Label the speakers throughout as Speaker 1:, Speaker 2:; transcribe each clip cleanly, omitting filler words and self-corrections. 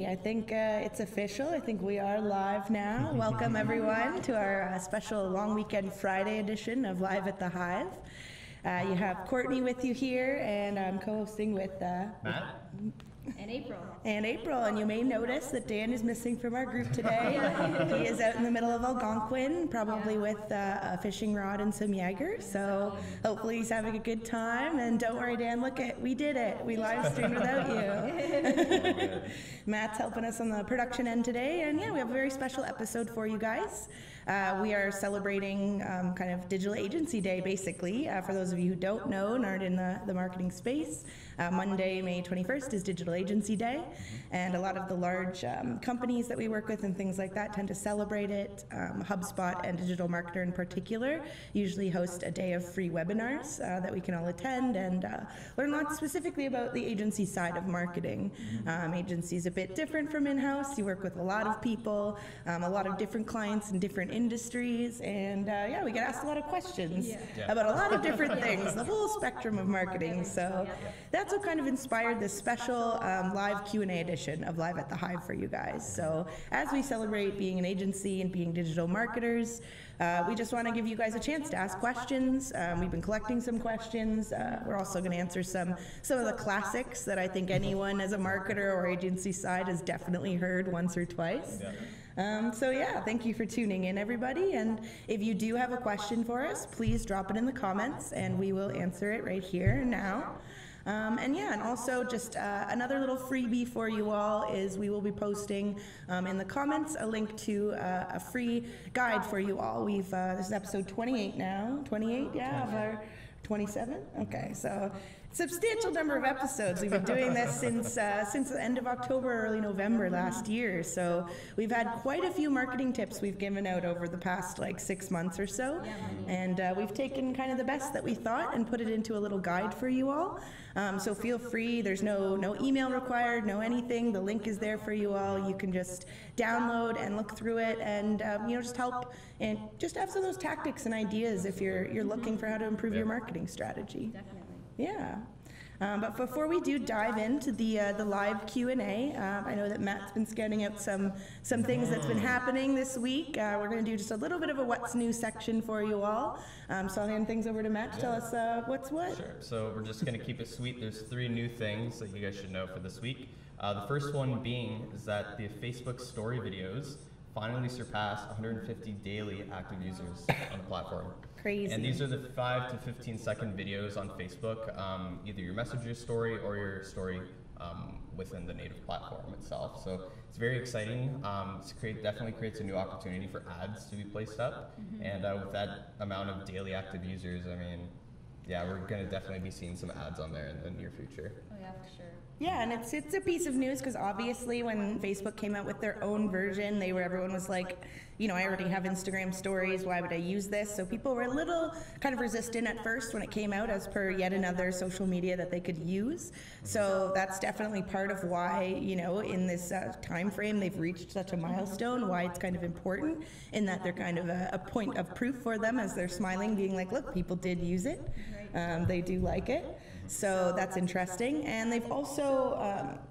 Speaker 1: I think it's official. I think we are live now. Welcome everyone to our special long weekend Friday edition of Live at the Hive. You have Courtney with you here, and I'm co-hosting with
Speaker 2: Matt.
Speaker 3: And April.
Speaker 1: And you may notice that Dan is missing from our group today. He is out in the middle of Algonquin, probably with a fishing rod and some Jaeger, so hopefully he's having a good time. And don't worry, Dan, we did it. We live streamed without you. Matt's helping us on the production end today, and yeah, we have a very special episode for you guys. We are celebrating kind of Digital Agency Day, basically. For those of you who don't know and aren't in the marketing space, Monday, May 21st is Digital Agency Day, and a lot of the large companies that we work with and things like that tend to celebrate it. HubSpot and Digital Marketer in particular usually host a day of free webinars that we can all attend and learn lots specifically about the agency side of marketing. Agency is a bit different from in-house. You work with a lot of people, a lot of different clients in different industries, and yeah, we get asked a lot of questions about a lot of different things, the whole spectrum of marketing. So that's what kind of inspired this special live Q&A edition of Live at the Hive for you guys. So as we celebrate being an agency and being digital marketers, we just want to give you guys a chance to ask questions. We've been collecting some questions. We're also going to answer some of the classics that I think anyone as a marketer or agency side has definitely heard once or twice. So yeah, thank you for tuning in, everybody. And if you do have a question for us, please drop it in the comments and we will answer it right here now. And also just another little freebie for you all is we will be posting in the comments a link to a free guide for you all. This is episode 28 now. 28, yeah, of our 27? Okay, so substantial number of episodes. We've been doing this since the end of October, early November last year. So we've had quite a few marketing tips we've given out over the past like 6 months or so. And we've taken kind of the best that we thought and put it into a little guide for you all. So feel free, there's no email required, no anything. The link is there for you all. You can just download and look through it and just help and just have some of those tactics and ideas if you're looking for how to improve your marketing strategy.
Speaker 3: Definitely.
Speaker 1: Yeah. But before we do dive into the live Q&A, I know that Matt's been scanning out some things that's been happening this week. We're going to do just a little bit of a what's new section for you all. So I'll hand things over to Matt to tell us what's what.
Speaker 2: Sure. So we're just going to keep it sweet. There's 3 new things that you guys should know for this week. The first one being is that the Facebook story videos finally surpassed 150 daily active users on the platform.
Speaker 1: Crazy.
Speaker 2: And these are the 5 to 15 second videos on Facebook, either your Messenger story or your story within the native platform itself. So it's very exciting. Definitely creates a new opportunity for ads to be placed up. And with that amount of daily active users, I mean, yeah, we're going to definitely be seeing some ads on there in the near future.
Speaker 3: Oh yeah, for sure.
Speaker 1: Yeah, and it's a piece of news because obviously when Facebook came out with their own version, everyone was like, I already have Instagram stories, why would I use this? So people were a little kind of resistant at first when it came out as per yet another social media that they could use. So that's definitely part of why, in this time frame they've reached such a milestone, why it's kind of important in that they're kind of a point of proof for them as they're smiling, being like, look, people did use it. They do like it. So that's interesting. And they've also,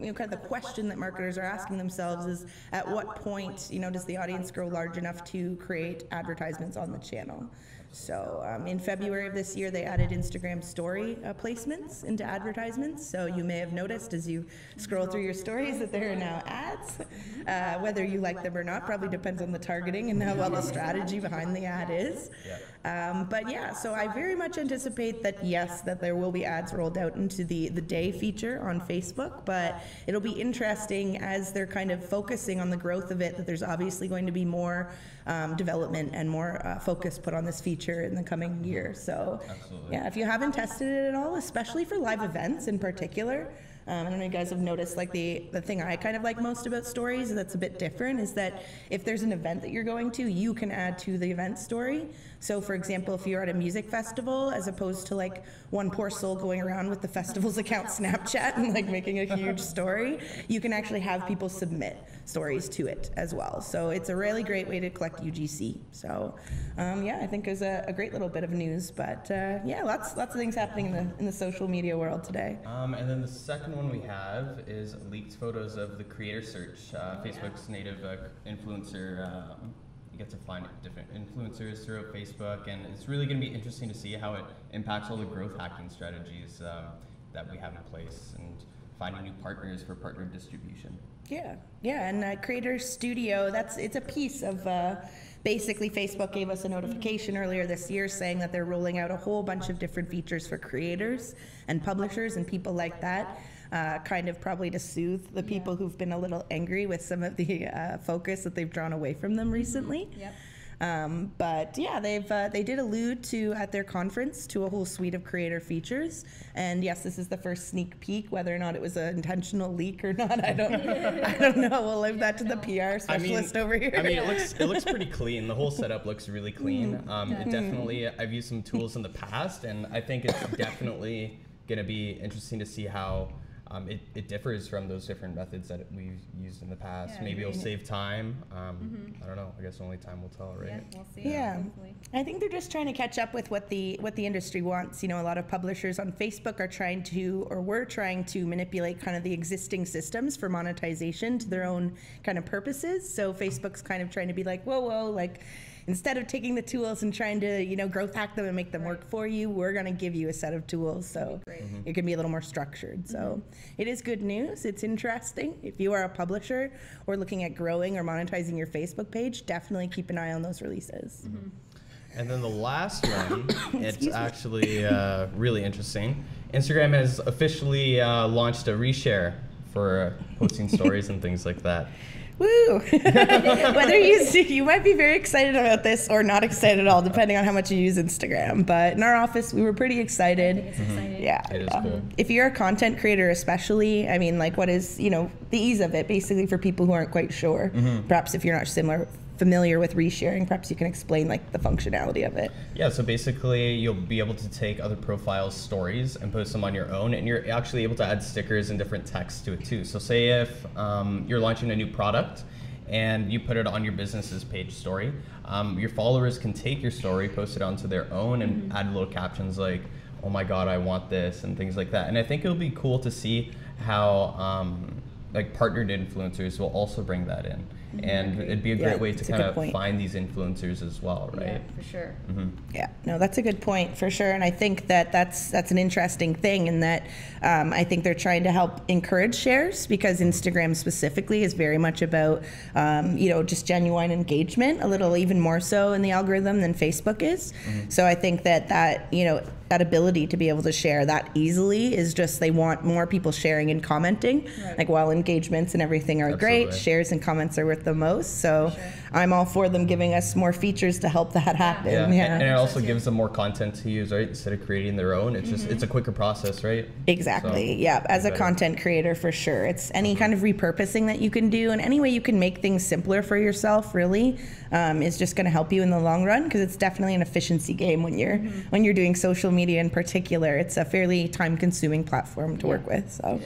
Speaker 1: kind of the question that marketers are asking themselves is, at what point, does the audience grow large enough to create advertisements on the channel? So in February of this year, they added Instagram story placements into advertisements. So you may have noticed as you scroll through your stories that there are now ads. Whether you like them or not probably depends on the targeting and how well the strategy behind the ad is. But yeah, so I very much anticipate that yes, that there will be ads rolled out into the day feature on Facebook, but it'll be interesting as they're kind of focusing on the growth of it, that there's obviously going to be more development and more focus put on this feature in the coming year. So yeah, if you haven't tested it at all, especially for live events in particular, I don't know if you guys have noticed, like the thing I kind of like most about stories that's a bit different is that if there's an event that you're going to, you can add to the event story. So for example, if you're at a music festival, as opposed to like one poor soul going around with the festival's account Snapchat and like making a huge story, you can actually have people submit stories to it as well. So it's a really great way to collect UGC. So yeah, I think it was a great little bit of news, but yeah, lots of things happening in the social media world today.
Speaker 2: And then the second second one we have is leaked photos of the creator search. Facebook's native influencer. You get to find different influencers throughout Facebook, and it's really going to be interesting to see how it impacts all the growth hacking strategies that we have in place, and finding new partners for partner distribution.
Speaker 1: Yeah, and Creator Studio, it's a piece of basically Facebook gave us a notification earlier this year saying that they're rolling out a whole bunch of different features for creators and publishers and people like that, kind of probably to soothe the people who've been a little angry with some of the focus that they've drawn away from them recently.
Speaker 3: Yep.
Speaker 1: But yeah, they did allude to at their conference to a whole suite of creator features, and yes, this is the first sneak peek. Whether or not it was an intentional leak or not, I don't know. We'll leave that to the PR specialist over here.
Speaker 2: I mean, it looks pretty clean. The whole setup looks really clean. It definitely, I've used some tools in the past, and I think it's definitely going to be interesting to see how it differs from those different methods that we've used in the past.
Speaker 3: Yeah,
Speaker 2: maybe it'll save time. I don't know. I guess only time will tell, right?
Speaker 3: Yeah, we'll see.
Speaker 1: Yeah,
Speaker 3: Hopefully.
Speaker 1: I think they're just trying to catch up with what the industry wants. You know, a lot of publishers on Facebook are trying to, or were trying to manipulate kind of the existing systems for monetization to their own kind of purposes. So Facebook's kind of trying to be like, whoa, like, instead of taking the tools and trying to, growth hack them and make them work for you, we're going to give you a set of tools so it can be a little more structured. So it is good news. It's interesting. If you are a publisher or looking at growing or monetizing your Facebook page, definitely keep an eye on those releases.
Speaker 2: And then the last one, it's actually really interesting. Instagram has officially launched a reshare for posting stories and things like that.
Speaker 1: Woo! Whether you might be very excited about this or not excited at all, depending on how much you use Instagram. But in our office, we were pretty excited.
Speaker 3: It's exciting.
Speaker 1: Yeah,
Speaker 2: It is cool.
Speaker 1: If you're a content creator, especially, I mean, like, what is the ease of it? Basically, for people who aren't quite sure. Perhaps if you're not familiar with resharing, perhaps you can explain like the functionality of it.
Speaker 2: Yeah, so basically you'll be able to take other profiles' stories and post them on your own, and you're actually able to add stickers and different text to it too. So say if you're launching a new product and you put it on your business's page story, your followers can take your story, post it onto their own, and add little captions like, oh my god, I want this, and things like that. And I think it'll be cool to see how like partnered influencers will also bring that in. And it'd be a great way to kind of find these influencers as well, right?
Speaker 3: Yeah, for sure.
Speaker 1: Yeah, no, that's a good point for sure. And I think that that's an interesting thing in that I think they're trying to help encourage shares, because Instagram specifically is very much about, just genuine engagement, a little even more so in the algorithm than Facebook is. So I think that ability to be able to share that easily is just, they want more people sharing and commenting.
Speaker 3: Right.
Speaker 1: Like, while engagements and everything are great, shares and comments are worth the most. So I'm all for them giving us more features to help that happen.
Speaker 2: Yeah. And it also gives them more content to use, right? Instead of creating their own, it's just, it's a quicker process, right?
Speaker 1: Exactly. So, yeah. As a content creator, for sure. It's any kind of repurposing that you can do, and any way you can make things simpler for yourself, really, is just going to help you in the long run, because it's definitely an efficiency game when you're doing social media in particular. It's a fairly time-consuming platform to work with. So,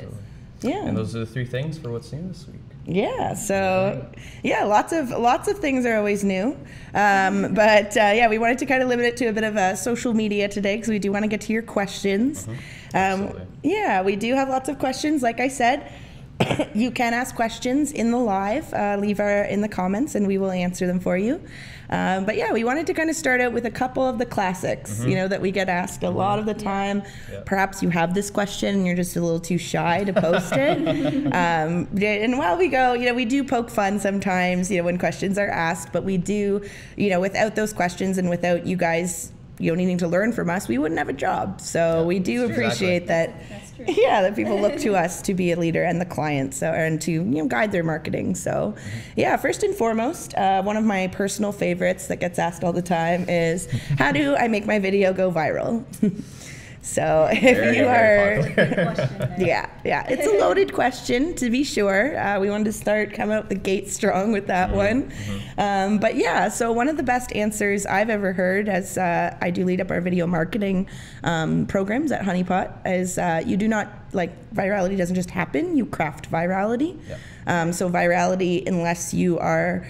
Speaker 1: yeah.
Speaker 2: And those are the 3 things for what's new this week.
Speaker 1: Yeah. So, lots of things are always new, but we wanted to kind of limit it to a bit of social media today, because we do want to get to your questions. We do have lots of questions. Like I said, you can ask questions in the live, leave in the comments, and we will answer them for you. We wanted to kind of start out with a couple of the classics, that we get asked a lot of the time. Perhaps you have this question and you're just a little too shy to post it. And while we go, we do poke fun sometimes, when questions are asked, but we do, without those questions and without you guys, needing to learn from us, we wouldn't have a job. So we do appreciate that.
Speaker 3: That's true.
Speaker 1: That people look to us to be a leader and the client, and to guide their marketing. So, first and foremost, one of my personal favorites that gets asked all the time is, how do I make my video go viral? So if you are, it's a loaded question, to be sure. We wanted to come out the gate strong with that one. So one of the best answers I've ever heard, as I do lead up our video marketing programs at Honeypot, is you do not, virality doesn't just happen, you craft virality. So virality, unless you are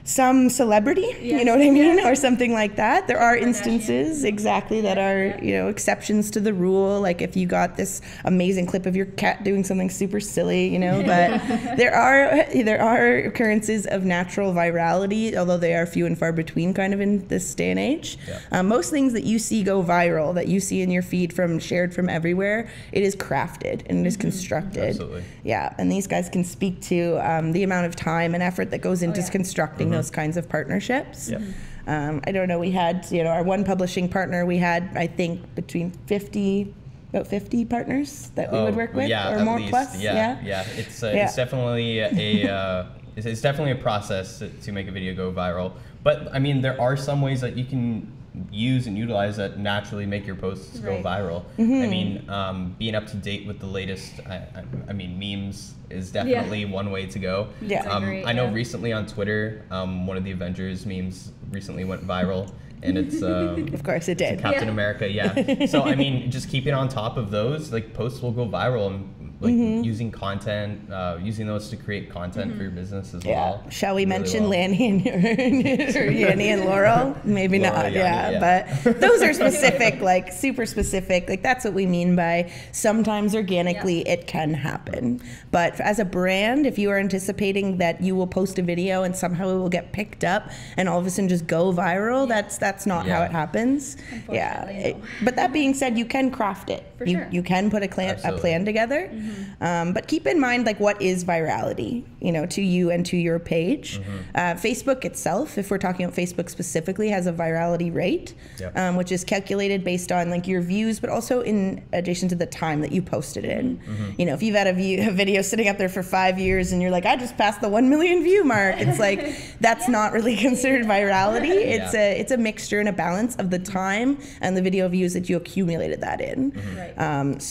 Speaker 1: some celebrity, you know what I mean, or something like that. There are instances exactly that are, you know, exceptions to the rule. Like if you got this amazing clip of your cat doing something super silly, you know, but there are occurrences of natural virality, although they are few and far between kind of in this day and age. Most things that you see go viral, that you see in your feed shared from everywhere, it is crafted and it is constructed.
Speaker 2: Absolutely.
Speaker 1: Yeah, and these guys can speak to the amount of time and effort that goes into constructing those kinds of partnerships. I don't know, we had, you know, our one publishing partner, we had, I think, between about 50 partners that we would work with, or more plus.
Speaker 2: It's definitely it's definitely a process to make a video go viral. But I mean, there are some ways that you can use and utilize that naturally make your posts go viral. I mean, being up to date with the latest, I mean, memes is definitely one way to go. I know recently on Twitter, one of the Avengers memes recently went viral. And it's
Speaker 1: of course it did.
Speaker 2: Captain America, So I mean, just keeping on top of those, like posts will go viral, and like using content, using those to create content for your business as well.
Speaker 1: Shall we mention Lanny and Yanni and Laurel? Maybe Laura, not. But those are specific, like super specific. Like that's what we mean by sometimes organically it can happen. But as a brand, if you are anticipating that you will post a video and somehow it will get picked up and all of a sudden just go viral, that's not how it happens. But that being said, you can craft it. You can put a plan together. But keep in mind, like, what is virality, you know, to you and to your page. Facebook itself, if we're talking about Facebook specifically, has a virality rate, which is calculated based on like your views, but also in addition to the time that you posted it in. You know, if you've had a video sitting up there for 5 years and you're like, I just passed the 1 million view mark, it's like, that's not really considered virality. It's a mixture and a balance of the time and the video views that you accumulated that in. And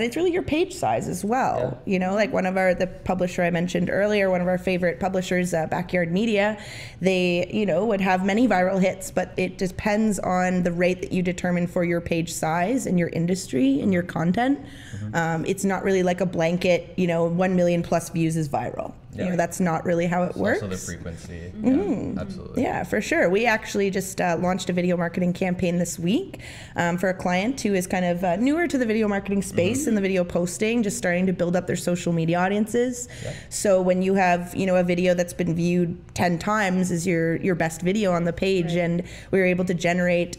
Speaker 1: it's really your page size as well. You know, like the publisher I mentioned earlier, one of our favorite publishers, Backyard Media, they, you know, would have many viral hits, but it depends on the rate that you determine for your page size and your industry and your content. It's not really like a blanket, you know, 1 million plus views is viral. You know, that's not really how it works.
Speaker 2: Also the frequency. Absolutely.
Speaker 1: Yeah, for sure. We actually just launched a video marketing campaign this week for a client who is kind of newer to the video marketing space and the video posting, just starting to build up their social media audiences. So when you have, you know, a video that's been viewed 10 times is your best video on the page, and we were able to generate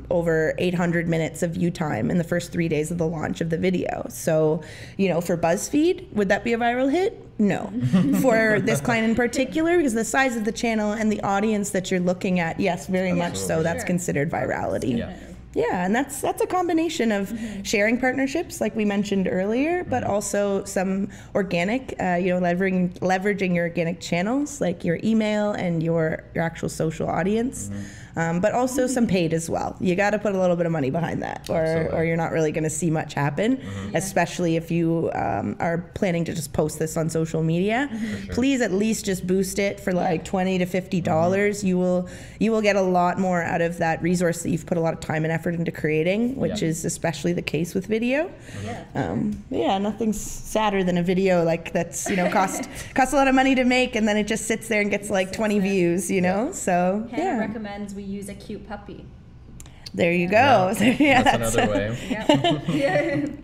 Speaker 1: over 800 minutes of view time in the first 3 days of the launch of the video. So, you know, for BuzzFeed, would that be a viral hit? No. For this client in particular, because the size of the channel and the audience that you're looking at, yes, very much so, that's considered virality. Yeah, and that's a combination of sharing partnerships, like we mentioned earlier, but also some organic, you know, leveraging your organic channels, like your email and your actual social audience. But also some paid as well. You got to put a little bit of money behind that, or you're not really going to see much happen, especially if you are planning to just post this on social media. Please at least just boost it for like $20 to $50. You will get a lot more out of that resource that you've put a lot of time and effort into creating, which is especially the case with video. Nothing's sadder than a video like that's, you know, costs a lot of money to make, and then it just sits there and gets like 20 views, you know. So
Speaker 3: Hannah recommends we use a cute puppy.
Speaker 1: There you go.
Speaker 2: That's another way.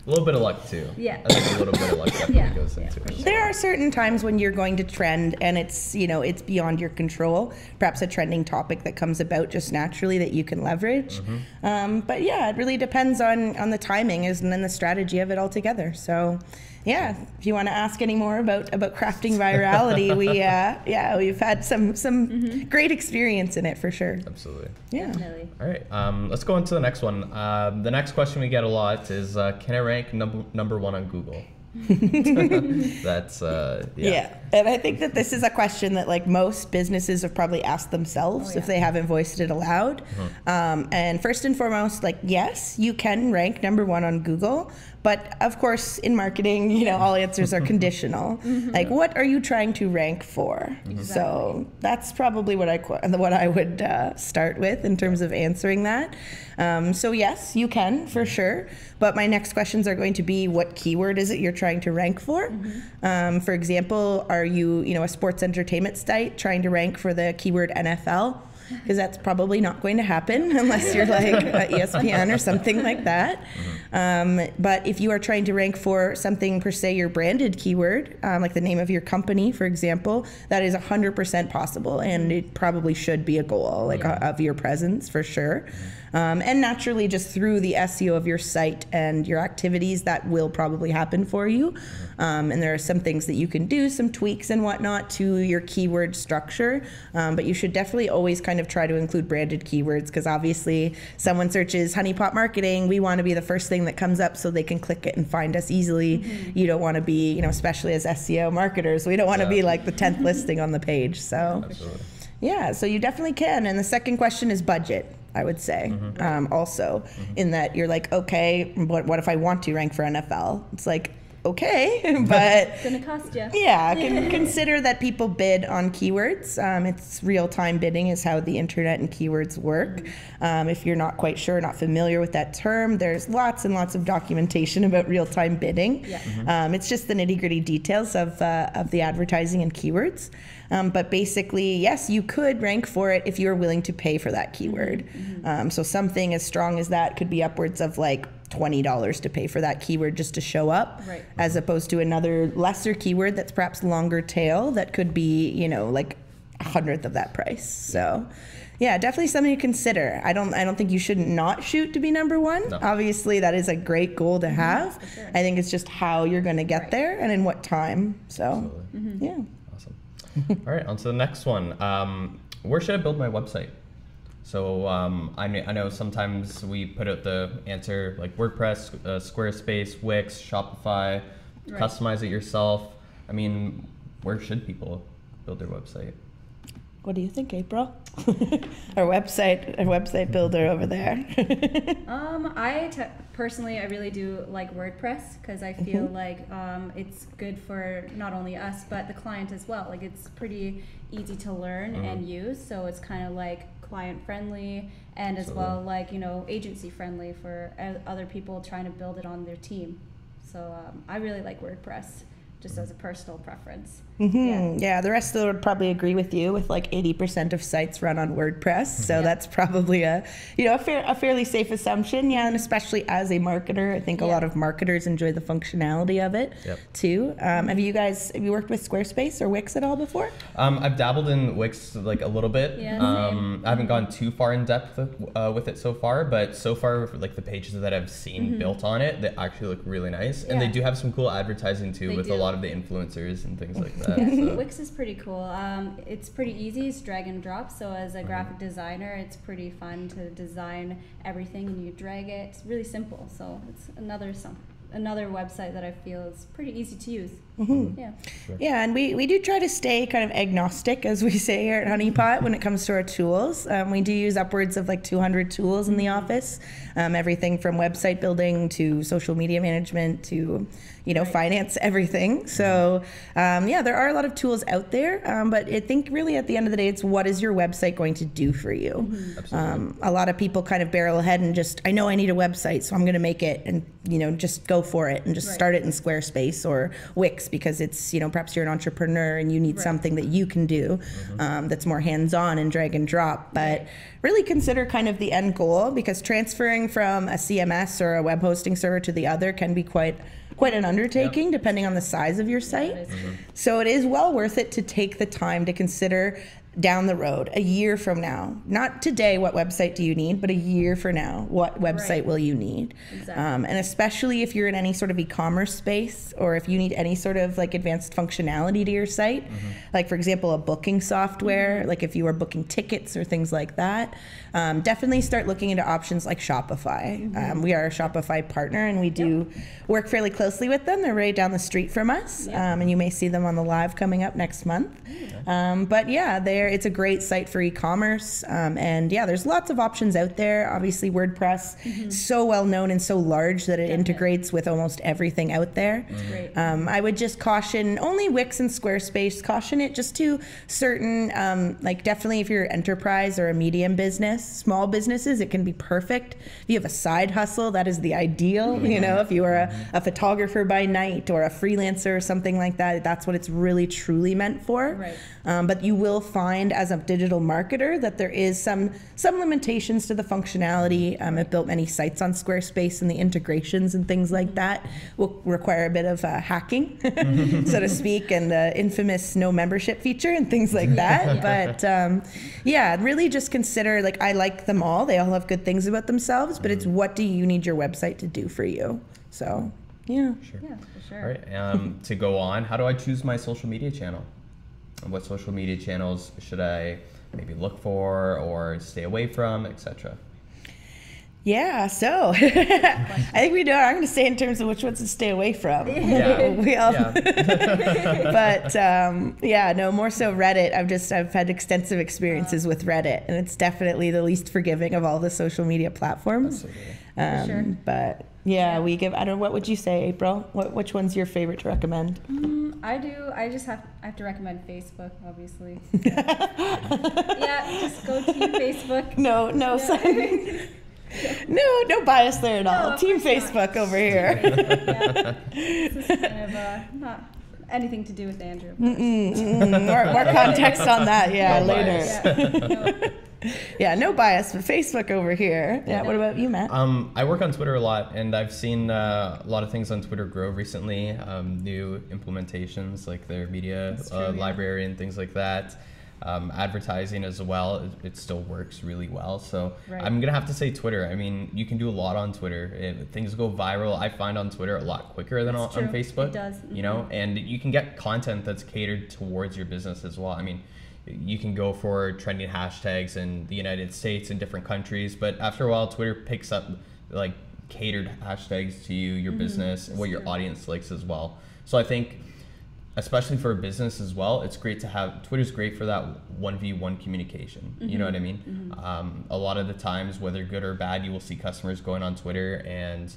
Speaker 2: A little bit of luck too. I think a little bit of luck definitely goes into it.
Speaker 1: There are certain times when you're going to trend and it's, you know, it's beyond your control. Perhaps a trending topic that comes about just naturally that you can leverage. But yeah, it really depends on the timing and then the strategy of it altogether. So yeah, if you want to ask any more about crafting virality, we've had some great experience in it for sure.
Speaker 2: Absolutely.
Speaker 1: Yeah.
Speaker 3: Definitely.
Speaker 2: All right, let's go on to the next one. The next question we get a lot is, can I rank number one on Google? That's
Speaker 1: and I think that this is a question that like most businesses have probably asked themselves if they haven't voiced it aloud. And first and foremost, like, yes, you can rank number one on Google, but of course in marketing, you know, all answers are conditional. Like, what are you trying to rank for? So that's probably what I would start with in terms of answering that. So yes, you can for sure. But my next questions are going to be, what keyword is it you're trying to rank for. For example, are you, a sports entertainment site trying to rank for the keyword NFL? Because that's probably not going to happen unless you're like ESPN or something like that. But if you are trying to rank for something per se, your branded keyword, like the name of your company, for example, that is 100% possible, and it probably should be a goal of your presence for sure. And naturally, just through the SEO of your site and your activities, that will probably happen for you. And there are some things that you can do, some tweaks and whatnot to your keyword structure. But you should definitely always kind of try to include branded keywords, because obviously someone searches honeypot marketing, we want to be the first thing that comes up so they can click it and find us easily. You don't want to be, especially as SEO marketers, we don't want to be like the 10th listing on the page. So yeah, so you definitely can. And the second question is budget, I would say, also, in that you're like, okay, what if I want to rank for NFL? It's like, okay, but
Speaker 3: it's gonna cost you.
Speaker 1: Yeah, consider that people bid on keywords. It's real-time bidding is how the internet and keywords work. If you're not quite sure, not familiar with that term, there's lots and lots of documentation about real-time bidding. It's just the nitty-gritty details of the advertising and keywords. But basically, yes, you could rank for it if you are willing to pay for that keyword. So something as strong as that could be upwards of like $20 to pay for that keyword just to show up, as opposed to another lesser keyword that's perhaps longer tail that could be, like 1/100th of that price. So yeah, definitely something to consider. I don't think you should not shoot to be number one. No. Obviously, that is a great goal to have. Sure. I think it's just how you're going to get there and in what time. So yeah.
Speaker 2: Awesome. All right, on to the next one. Where should I build my website? So I know sometimes we put out the answer like WordPress, Squarespace, Wix, Shopify, customize it yourself. I mean, where should people build their website?
Speaker 1: What do you think, April? Our website builder over there.
Speaker 3: Personally, I really do like WordPress, because I feel like it's good for not only us but the client as well. Like, it's pretty easy to learn and use, so it's kind of like client friendly, and as well like agency friendly for other people trying to build it on their team. So I really like WordPress, just as a personal preference.
Speaker 1: Yeah, the rest of them would probably agree with you, with like 80% of sites run on WordPress. So that's probably a fairly safe assumption. Yeah, and especially as a marketer, I think a lot of marketers enjoy the functionality of it too. Have you worked with Squarespace or Wix at all before?
Speaker 2: I've dabbled in Wix like a little bit. I haven't gone too far in depth with it so far, but so far like the pages that I've seen built on it, they actually look really nice, and they do have some cool advertising too with a lot of the influencers and things like that.
Speaker 3: So. Wix is pretty cool. It's pretty easy. It's drag and drop. So as a graphic designer, it's pretty fun to design everything, and you drag it. It's really simple. So it's another website that I feel is pretty easy to use.
Speaker 1: Yeah, and we do try to stay kind of agnostic, as we say here at Honeypot, when it comes to our tools. We do use upwards of like 200 tools in the office, everything from website building to social media management to finance, everything. So there are a lot of tools out there, but I think really at the end of the day, it's what is your website going to do for you? A lot of people kind of barrel ahead and just, I know I need a website, so I'm going to make it, and just go for it and just start it in Squarespace or Wix, because it's perhaps you're an entrepreneur and you need something that you can do that's more hands-on and drag and drop. But really consider kind of the end goal, because transferring from a CMS or a web hosting server to the other can be quite an undertaking depending on the size of your site. So it is well worth it to take the time to consider down the road, a year from now, not today, what website do you need, but a year from now, what website will you need? And especially if you're in any sort of e-commerce space, or if you need any sort of like advanced functionality to your site, like for example, a booking software, like if you are booking tickets or things like that, definitely start looking into options like Shopify. We are a Shopify partner, and we do work fairly closely with them. They're right down the street from us, and you may see them on the live coming up next month. But yeah, they there. It's a great site for e-commerce. And yeah, there's lots of options out there. Obviously, WordPress, so well known and so large that it integrates with almost everything out there.
Speaker 3: That's great.
Speaker 1: I would just caution only Wix and Squarespace, caution it just to certain, like definitely if you're an enterprise or a medium business, small businesses, it can be perfect. If you have a side hustle, that is the ideal. You know, if you are a photographer by night or a freelancer or something like that, that's what it's really truly meant for.
Speaker 3: Right.
Speaker 1: But you will find as a digital marketer that there is some limitations to the functionality. I've built many sites on Squarespace, and the integrations and things like that will require a bit of hacking, so to speak, and the infamous no membership feature and things like that. But yeah, really just consider, like, I like them all. They all have good things about themselves, but it's what do you need your website to do for you? So, yeah.
Speaker 2: Sure.
Speaker 3: Yeah, for sure.
Speaker 2: All right. To go on, how do I choose my social media channel? What social media channels should I maybe look for or stay away from, etc.?
Speaker 1: Yeah, so I think we know. I'm going to say in terms of which ones to stay away from.
Speaker 2: Yeah.
Speaker 1: We all, but yeah, no, more so Reddit. I've had extensive experiences with Reddit, and it's definitely the least forgiving of all the social media platforms.
Speaker 3: Sure.
Speaker 1: But yeah, we give. I don't know. What would you say, April? Which one's your favorite to recommend?
Speaker 3: I do. I have to recommend Facebook, obviously. Yeah, just go to Facebook.
Speaker 1: No,
Speaker 3: Yeah.
Speaker 1: Simon. No bias there at all.
Speaker 3: No, of
Speaker 1: Team
Speaker 3: course
Speaker 1: Facebook
Speaker 3: not.
Speaker 1: over here.
Speaker 3: Yeah. This is kind of not anything to do with Andrew.
Speaker 1: More context on that,
Speaker 2: No
Speaker 1: later.
Speaker 2: bias.
Speaker 1: Yeah, no bias, but Facebook over here. Yeah, what about you, Matt?
Speaker 2: I work on Twitter a lot, and I've seen a lot of things on Twitter grow recently. New implementations like their media library and things like that. Advertising as well, it still works really well. So I'm gonna have to say Twitter. I mean, you can do a lot on Twitter. Things go viral, I find, on Twitter a lot quicker than on Facebook.
Speaker 3: It does.
Speaker 2: You know, and you can get content that's catered towards your business as well. I mean, you can go for trending hashtags in the United States and different countries, but after a while, Twitter picks up like catered hashtags to you, your business, what your audience likes as well. So I think, especially for a business as well, it's great to have, Twitter's great for that 1v1 communication. You know what I mean? A lot of the times, whether good or bad, you will see customers going on Twitter and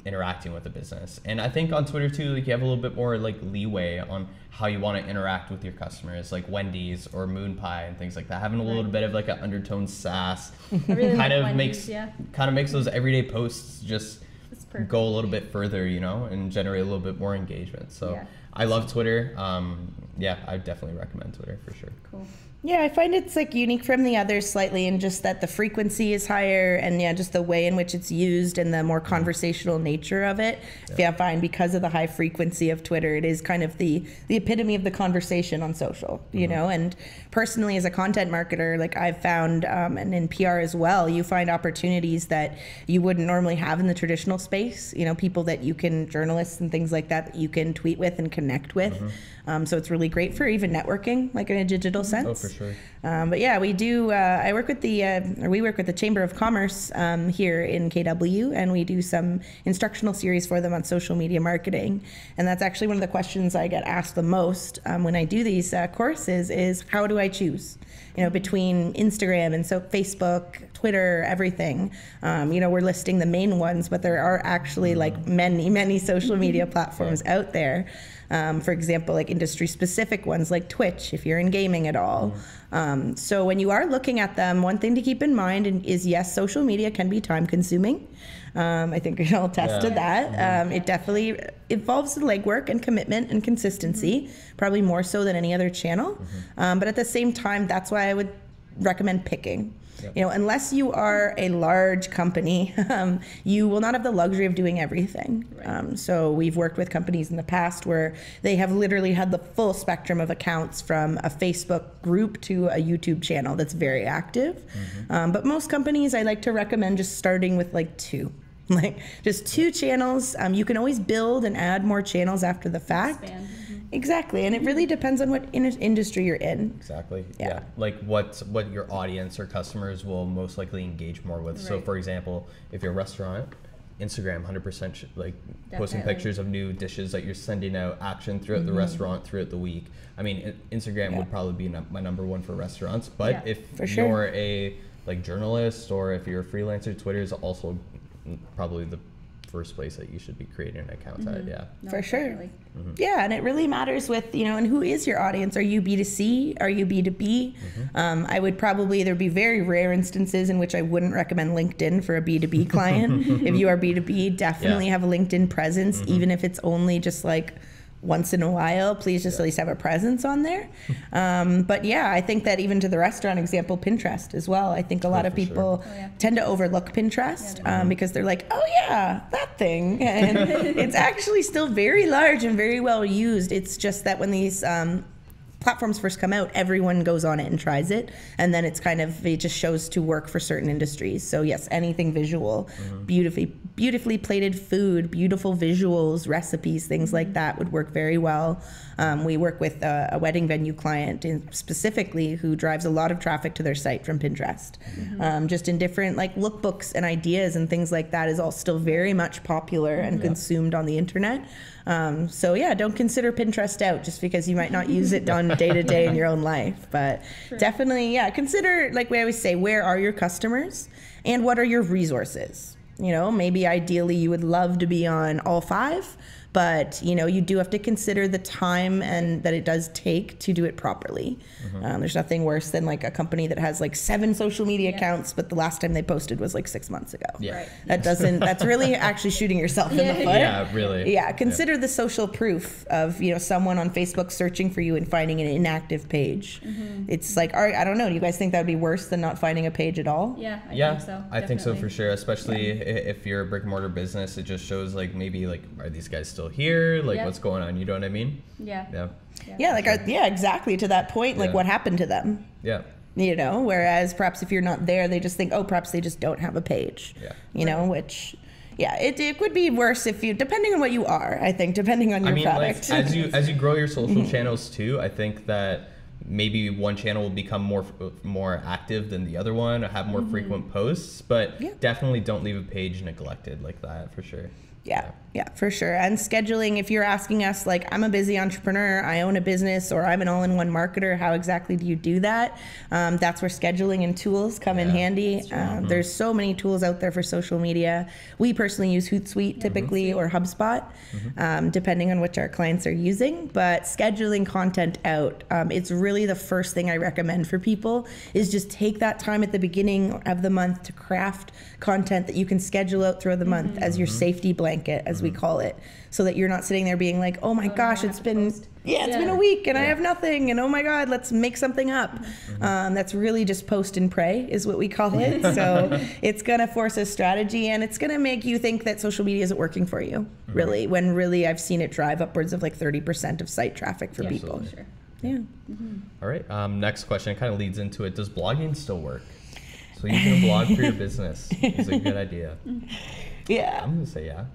Speaker 2: interacting with the business. And I think on Twitter too, like, you have a little bit more like leeway on how you want to interact with your customers, like Wendy's or Moon Pie and things like that. Having a little bit of like an undertone sass
Speaker 3: really
Speaker 2: kind
Speaker 3: like
Speaker 2: of makes those everyday posts just go a little bit further, you know, and generate a little bit more engagement. So I love Twitter. Yeah, I definitely recommend Twitter for sure.
Speaker 3: Cool.
Speaker 1: Yeah, I find it's like unique from the others slightly in just that the frequency is higher, and just the way in which it's used and the more conversational nature of it. Yeah, I find because of the high frequency of Twitter, it is kind of the epitome of the conversation on social, you know. And personally, as a content marketer, like I've found, and in PR as well, you find opportunities that you wouldn't normally have in the traditional space. You know, people that you can, journalists and things like that you can tweet with and connect with. So it's really great for even networking, like in a digital sense.
Speaker 2: Oh, for sure.
Speaker 1: But yeah, we do. I work with we work with the Chamber of Commerce here in KW, and we do some instructional series for them on social media marketing. And that's actually one of the questions I get asked the most when I do these courses is, how do I choose? You know, between Instagram and so Facebook, Twitter, everything. You know, we're listing the main ones, but there are actually like many social media platforms out there. For example, like industry-specific ones like Twitch, if you're in gaming at all. So when you are looking at them, one thing to keep in mind is, yes, social media can be time-consuming. I think we all attest to that. It definitely involves the legwork and commitment and consistency, probably more so than any other channel. But at the same time, that's why I would recommend picking. You know, unless you are a large company, you will not have the luxury of doing everything. So we've worked with companies in the past where they have literally had the full spectrum of accounts, from a Facebook group to a YouTube channel that's very active. But most companies, I like to recommend just starting with like 2. Like just 2 channels. You can always build and add more channels after the fact.
Speaker 3: Expand.
Speaker 1: Exactly, and it really depends on what industry you're in.
Speaker 2: Exactly. Yeah. Like what your audience or customers will most likely engage more with. So for example, if you're a restaurant, Instagram, 100% like posting
Speaker 3: Definitely.
Speaker 2: pictures of new dishes that you're sending out, action throughout the restaurant throughout the week. I mean, Instagram would probably be my number one for restaurants, but if you're a like journalist or if you're a freelancer, Twitter is also probably the first place that you should be creating an account at.
Speaker 3: No,
Speaker 1: For sure.
Speaker 3: definitely.
Speaker 1: Yeah, and it really matters with, and who is your audience? Are you B2C? Are you B2B? I would probably, there'd be very rare instances in which I wouldn't recommend LinkedIn for a B2B client. If you are B2B, definitely have a LinkedIn presence, even if it's only just like once in a while. Please just at least have a presence on there. But yeah, I think that even to the restaurant example, Pinterest as well. I think a lot of people tend to overlook Pinterest because they're like, oh yeah, that thing. And it's actually still very large and very well used. It's just that when these platforms first come out, everyone goes on it and tries it, and then it just shows to work for certain industries. So yes, anything visual, beautifully plated food, beautiful visuals, recipes, things like that would work very well. We work with a wedding venue client specifically who drives a lot of traffic to their site from Pinterest. Just in different like lookbooks and ideas and things like that is all still very much popular and consumed on the internet. So yeah, don't consider Pinterest out just because you might not use it on day to day in your own life. But definitely, consider, like we always say, where are your customers and what are your resources? Maybe ideally you would love to be on all 5, but you do have to consider the time and that it does take to do it properly. There's nothing worse than like a company that has like 7 social media accounts, but the last time they posted was like 6 months ago. That's really actually shooting yourself in the foot.
Speaker 2: Yeah, really.
Speaker 1: Yeah, consider the social proof of someone on Facebook searching for you and finding an inactive page. It's like, I don't know, do you guys think that would be worse than not finding a page at all?
Speaker 3: Yeah, I think so.
Speaker 2: I think so for sure, especially if you're a brick and mortar business. It just shows like maybe like, are these guys still here? Like what's going on? You know what I mean?
Speaker 1: Exactly, to that point, like what happened to them? Whereas perhaps if you're not there, they just think, oh, perhaps they just don't have a page. Which it could be worse if you, depending on what you are, I think, depending on your product.
Speaker 2: Like, as you grow your social channels too, I think that maybe one channel will become more active than the other one, or have more frequent posts, but definitely don't leave a page neglected like that, for sure. Yeah, for sure. And scheduling, if you're asking us, like, I'm a busy entrepreneur, I own a business, or I'm an all-in-one marketer, how exactly do you do that? That's where scheduling and tools come in handy. There's so many tools out there for social media. We personally use Hootsuite typically, or HubSpot, depending on which our clients are using. But scheduling content out, it's really the first thing I recommend for people, is just take that time at the beginning of the month to craft content that you can schedule out throughout the month as your safety blanket, as we call it, so that you're not sitting there being like, oh my gosh, it's been a week and I have nothing, and oh my god, let's make something up. That's really just post and pray is what we call it. So it's gonna force a strategy, and it's gonna make you think that social media isn't working for you, really, when really I've seen it drive upwards of like 30% of site traffic for people. All right, next question, it kind of leads into it. Does blogging still work? So you can blog for your business. It's a good idea. I'm gonna say yeah.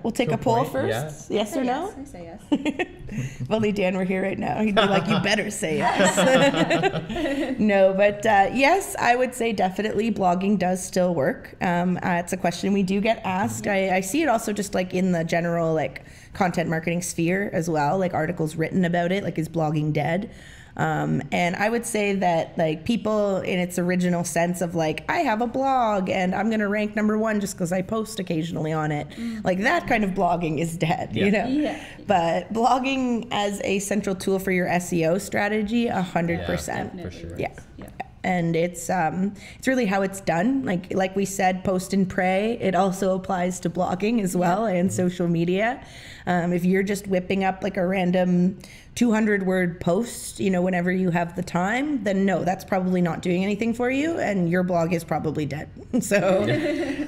Speaker 2: We'll take a poll first. Yes or no?
Speaker 3: I say yes.
Speaker 1: If only Dan were here right now, he'd be like, you better say yes. No, but yes, I would say definitely blogging does still work. It's a question we do get asked. I see it also just like in the general like content marketing sphere as well, like articles written about it, like, is blogging dead? And I would say that like people in its original sense of like, I have a blog and I'm gonna rank #1 just because I post occasionally on it, like that kind of blogging is dead, you know? But blogging as a central tool for your SEO strategy, 100%.
Speaker 2: For sure.
Speaker 1: And it's really how it's done. Like we said, post and pray. It also applies to blogging as well, and social media. If you're just whipping up like a random 200-word post, whenever you have the time, then no, that's probably not doing anything for you, and your blog is probably dead. So,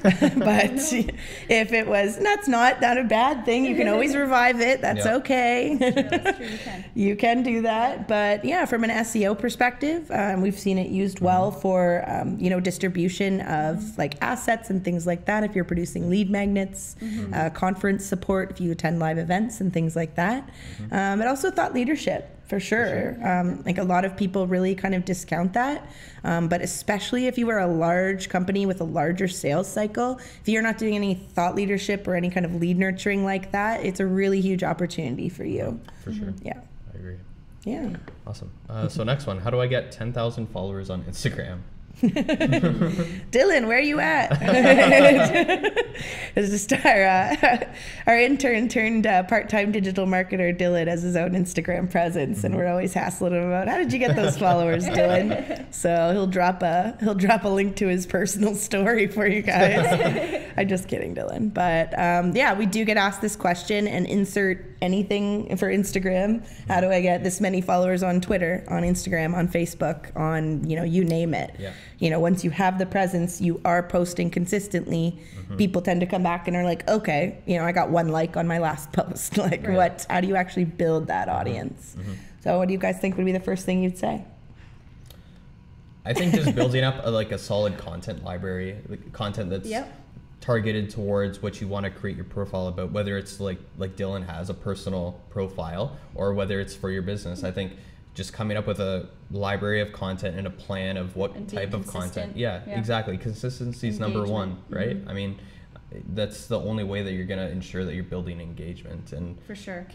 Speaker 1: but if it was, that's not a bad thing. You can always revive it. That's okay.
Speaker 3: That's true, you can.
Speaker 1: You can do that. But yeah, from an SEO perspective, we've seen it used well for, distribution of like assets and things like that. If you're producing lead magnets, conference support, if you attend live events and things like that. It also thought leadership. For sure. Like a lot of people really kind of discount that. But especially if you are a large company with a larger sales cycle, if you're not doing any thought leadership or any kind of lead nurturing like that, it's a really huge opportunity for you.
Speaker 2: For sure.
Speaker 1: Yeah.
Speaker 2: I agree.
Speaker 1: Yeah.
Speaker 2: Awesome. So next one, how do I get 10,000 followers on Instagram?
Speaker 1: Dylan, where are you at? This is our intern turned part-time digital marketer Dylan has his own Instagram presence, and we're always hassling him about how did you get those followers, Dylan? So he'll drop a link to his personal story for you guys. I'm just kidding, Dylan. But yeah, we do get asked this question and insert anything for Instagram. How do I get this many followers on Twitter, on Instagram, on Facebook, on you name it?
Speaker 2: Yeah.
Speaker 1: Once you have the presence, you are posting consistently, people tend to come back and are like, okay, I got 1 like on my last post. Like, how do you actually build that audience? So what do you guys think would be the first thing you'd say?
Speaker 2: I think just building up a solid content library, content that's targeted towards what you want to create your profile about, whether it's like Dylan has a personal profile or whether it's for your business. I think just coming up with a library of content and a plan of what type of content. Yeah, exactly. Consistency is number one, right? I mean, that's the only way that you're going to ensure that you're building engagement and
Speaker 3: for sure.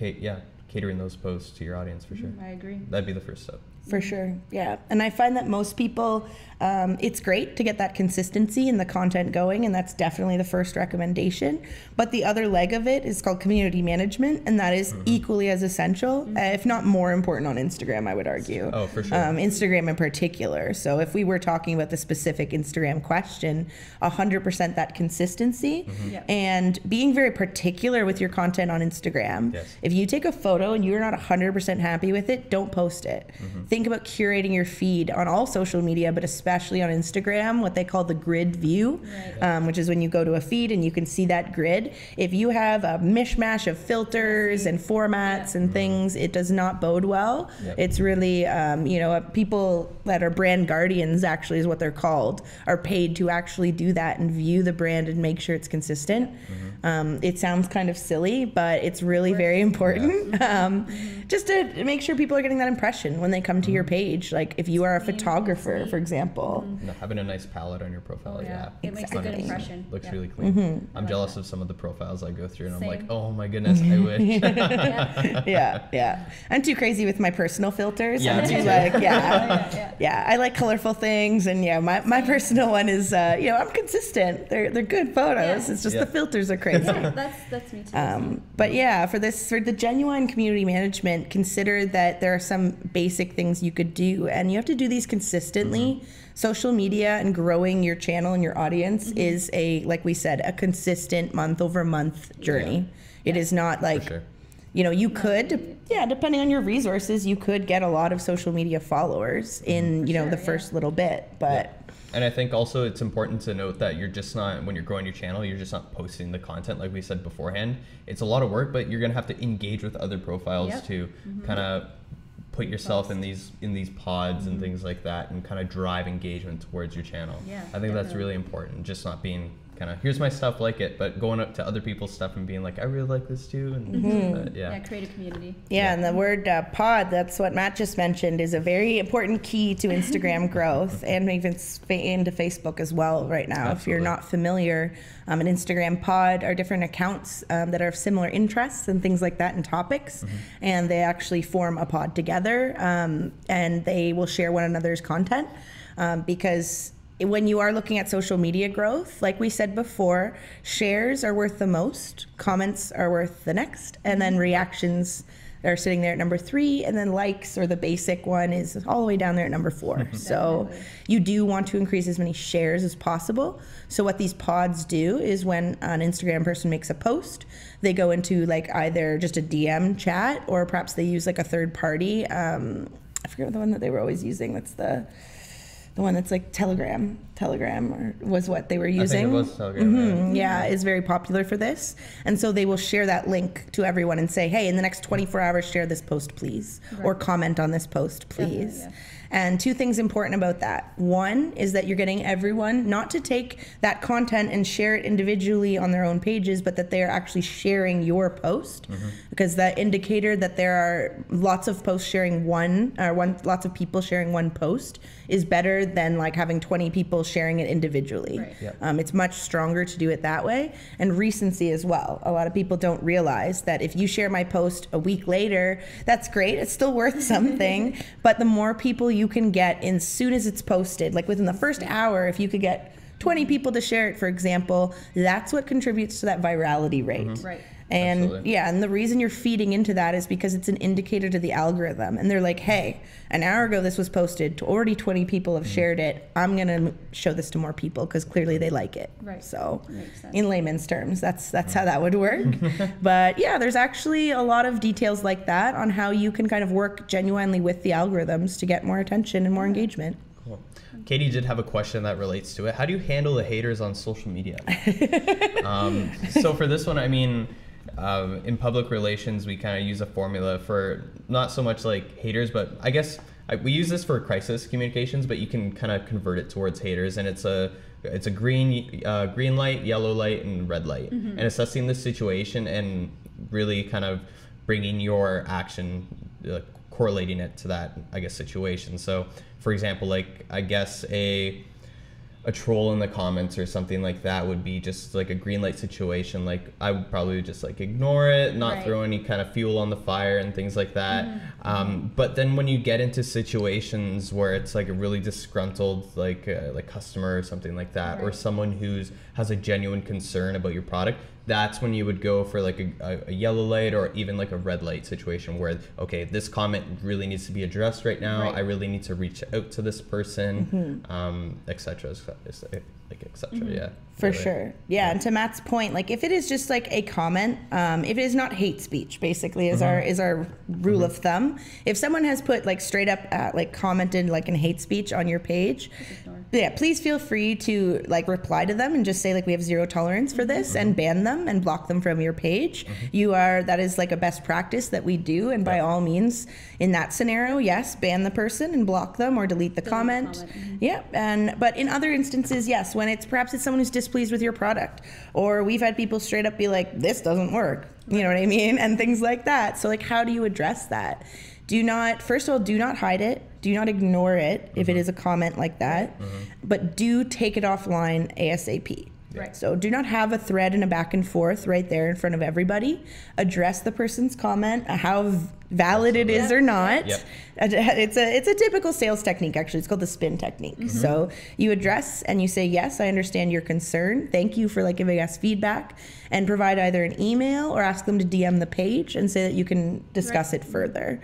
Speaker 2: Catering those posts to your audience for sure.
Speaker 3: I agree.
Speaker 2: That'd be the first step.
Speaker 1: For sure, yeah. And I find that most people, it's great to get that consistency and the content going, and that's definitely the first recommendation. But the other leg of it is called community management, and that is equally as essential, if not more important on Instagram, I would argue.
Speaker 2: Oh, for sure.
Speaker 1: Instagram in particular. So if we were talking about the specific Instagram question, 100% that consistency and being very particular with your content on Instagram.
Speaker 2: Yes.
Speaker 1: If you take a photo and you're not 100% happy with it, don't post it. Think about curating your feed on all social media, but especially on Instagram, what they call the grid view, which is when you go to a feed and you can see that grid. If you have a mishmash of filters and formats and things, it does not bode well. It's really, people that are brand guardians, actually is what they're called, are paid to actually do that and view the brand and make sure it's consistent. It sounds kind of silly, but it's really very important. Just to make sure people are getting that impression when they come to your page. Like if you are a photographer, for example.
Speaker 2: Having a nice palette on your profile,
Speaker 3: It makes a good impression.
Speaker 2: Looks really clean. I'm jealous of some of the profiles I go through and I'm like, oh my goodness, I wish. I'm too crazy with my personal filters. I'm too I like colorful things, and my personal one is I'm consistent. They're good photos. It's just the filters are crazy.
Speaker 3: That's me too.
Speaker 1: But for the genuine community management, consider that there are some basic things you could do, and you have to do these consistently. Social media and growing your channel and your audience is like we said, a consistent month-over-month journey. It is not like, you could, depending on your resources, you could get a lot of social media followers in, the first little bit, but.
Speaker 2: And I think also it's important to note that you're just not, when you're growing your channel, you're just not posting the content like we said beforehand. It's a lot of work, but you're going to have to engage with other profiles to kind of put yourself in these pods and things like that, and kind of drive engagement towards your channel. I think that's really important, just not being kind of, here's my stuff, like it, but going up to other people's stuff and being like, I really like this too, and
Speaker 3: create a community.
Speaker 1: And the word pod, that's what Matt just mentioned, is a very important key to Instagram growth and even into Facebook as well right now. If you're not familiar, an Instagram pod are different accounts that are of similar interests and things like that and topics, and they actually form a pod together, and they will share one another's content, because when you are looking at social media growth, like we said before, shares are worth the most, comments are worth the next, and then reactions are sitting there at number 3, and then likes, or the basic one, is all the way down there at number 4. So you do want to increase as many shares as possible. So what these pods do is when an Instagram person makes a post, they go into either just a DM chat, or perhaps they use a third party. I forget the one that they were always using. That's the one that's like Telegram Telegram was what they were using.
Speaker 2: I think it was Telegram.
Speaker 1: Yeah, is very popular for this. And so they will share that link to everyone and say, hey, in the next 24 hours, share this post, please, or comment on this post, please.
Speaker 3: Definitely,
Speaker 1: And two things important about that. One is that you're getting everyone not to take that content and share it individually on their own pages, but that they are actually sharing your post, because that indicator that there are lots of posts sharing lots of people sharing one post is better than like having 20 people sharing it individually.
Speaker 3: Right.
Speaker 1: It's much stronger to do it that way. And recency as well. A lot of people don't realize that if you share my post a week later, that's great. It's still worth something. But the more people you can get in soon as it's posted, like within the first hour, if you could get 20 people to share it, for example, that's what contributes to that virality rate.
Speaker 3: Right.
Speaker 1: And
Speaker 2: Absolutely.
Speaker 1: yeah, and the reason you're feeding into that is because it's an indicator to the algorithm. And they're like, hey, an hour ago this was posted, already 20 people have shared it. I'm gonna show this to more people because clearly they like it.
Speaker 3: Right.
Speaker 1: So
Speaker 3: Makes sense.
Speaker 1: in layman's terms, that's how that would work. But yeah, there's actually a lot of details like that on how you can kind of work genuinely with the algorithms to get more attention and more engagement.
Speaker 2: Cool. Katie did have a question that relates to it. How do you handle the haters on social media? So for this one, I mean, in public relations, we kind of use a formula for not so much like haters, but I guess we use this for crisis communications, but you can kind of convert it towards haters, and it's a green light, yellow light, and red light, and assessing the situation and really kind of bringing your action, correlating it to that, I guess, situation. So, for example, like I guess a troll in the comments or something like that would be just like a green light situation. Like I would probably just like ignore it, not
Speaker 3: Right.
Speaker 2: throw any kind of fuel on the fire and things like that. But then when you get into situations where it's like a really disgruntled like customer or something like that, or
Speaker 3: Right.
Speaker 2: someone has a genuine concern about your product, that's when you would go for like a yellow light or even like a red light situation where, okay, this comment really needs to be addressed right now.
Speaker 3: Right.
Speaker 2: I really need to reach out to this person, et cetera, like et cetera, yeah.
Speaker 1: For
Speaker 2: really.
Speaker 1: sure. Yeah. And to Matt's point, like if it is just like a comment, if it is not hate speech, basically is our rule of thumb. If someone has put like straight up like commented like in hate speech on your page, yeah, please feel free to like reply to them and just say like we have zero tolerance for this and ban them and block them from your page. That is like a best practice that we do, and by all means in that scenario, yes, ban the person and block them or delete the comment. Yeah. But in other instances, yes, when perhaps it's someone who's displeased with your product, or we've had people straight up be like, this doesn't work, you know what I mean, and things like that. So like, how do you address that? First of all, do not hide it. Do not ignore it if it is a comment like that, but do take it offline ASAP.
Speaker 3: Right.
Speaker 1: So do not have a thread and a back and forth right there in front of everybody. Address the person's comment, how valid it is or not.
Speaker 2: Yep.
Speaker 1: It's a typical sales technique, actually. It's called the spin technique. So you address and you say, yes, I understand your concern. Thank you for like giving us feedback, and provide either an email or ask them to DM the page and say that you can discuss it further.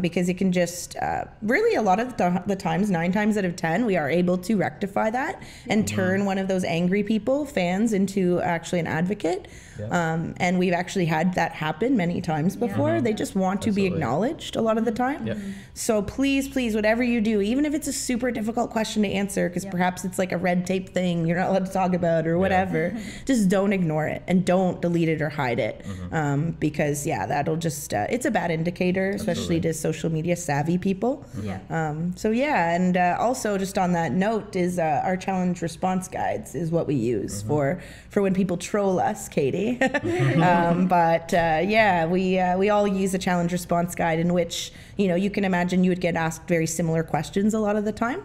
Speaker 1: Because it can just really a lot of the times, 9 times out of 10, we are able to rectify that and turn one of those angry fans into actually an advocate. And we've actually had that happen many times before. They just want to be acknowledged a lot of the time. So please, whatever you do, even if it's a super difficult question to answer, because perhaps it's like a red tape thing you're not allowed to talk about or whatever, just don't ignore it and don't delete it or hide it. Because that'll just, it's a bad indicator, especially to social media savvy people. And also just on that note is our challenge response guides is what we use for when people troll us, Katie. We all use a challenge response guide in which, you can imagine you would get asked very similar questions a lot of the time.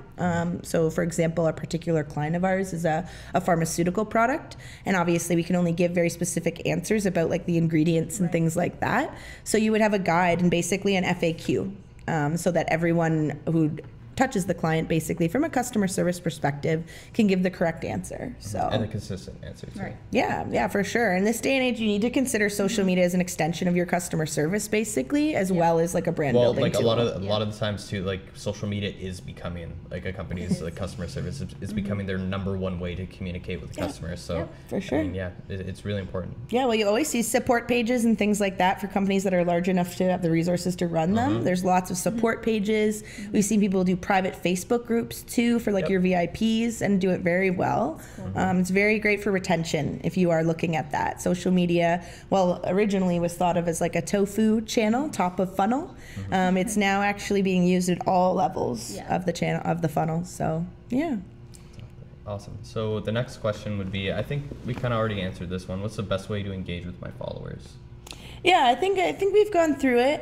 Speaker 1: So for example, a particular client of ours is a pharmaceutical product, and obviously we can only give very specific answers about like the ingredients and things like that. So you would have a guide and basically an FAQ, so that everyone who touches the client basically from a customer service perspective can give the correct answer.
Speaker 2: And a consistent answer too.
Speaker 3: Right.
Speaker 1: Yeah, for sure. In this day and age, you need to consider social media as an extension of your customer service, basically, as well as like a brand building
Speaker 2: like
Speaker 1: tool.
Speaker 2: a lot of the times too, like social media is becoming like a company's like customer service is becoming their #1 way to communicate with the customers. So
Speaker 1: for sure.
Speaker 2: I mean, it's really important.
Speaker 1: Yeah, well, you always see support pages and things like that for companies that are large enough to have the resources to run them. There's lots of support pages. We've seen people do private Facebook groups too for like your VIPs and do it very well. It's very great for retention if you are looking at that. Social media, well, originally was thought of as like a tofu channel, top of funnel. It's now actually being used at all levels of the channel, of the funnel. So yeah.
Speaker 2: Awesome. So the next question would be, I think we kind of already answered this one. What's the best way to engage with my followers?
Speaker 1: Yeah, I think we've gone through it.